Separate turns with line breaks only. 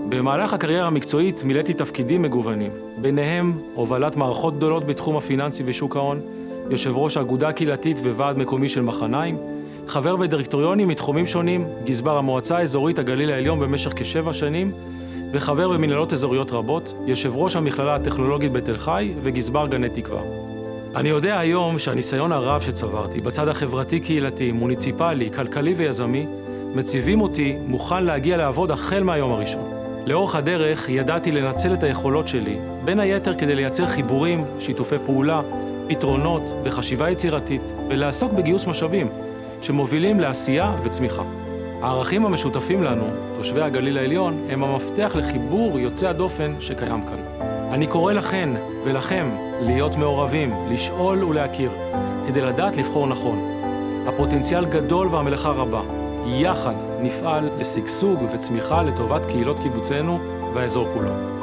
במהלך הקריירה המקצועית מילאתי תפקידים מגוונים, ביניהם הובלת מערכות גדולות בתחום הפיננסי ושוק ההון, יושב ראש האגודה הקהילתית וועד מקומי של מחניים, חבר בדירקטוריונים מתחומים שונים, גזבר המועצה האזורית הגליל העליון במשך כ7 שנים, וחבר במנהלות אזוריות רבות, יושב ראש המכללה הטכנולוגית בתל חי וגזבר גני תקווה. אני יודע היום שהניסיון הרב שצברתי בצד החברתי-קהילתי, מוניציפלי, כלכלי ויזמי, מציבים אותי מוכן להגיע לעבוד החל מהיום הראשון. לאורך הדרך ידעתי לנצל את היכולות שלי, בין היתר כדי לייצר חיבורים, שיתופי פעולה, פתרונות וחשיבה יצירתית, ולעסוק בגיוס משאבים שמובילים לעשייה וצמיחה. הערכים המשותפים לנו, תושבי הגליל העליון, הם המפתח לחיבור יוצא הדופן שקיים כאן. אני קורא לכן ולכם להיות מעורבים, לשאול ולהכיר, כדי לדעת לבחור נכון. הפוטנציאל גדול והמלאכה רבה. יחד נפעל לשגשוג וצמיחה לטובת קהילות קיבוצנו והאזור כולו.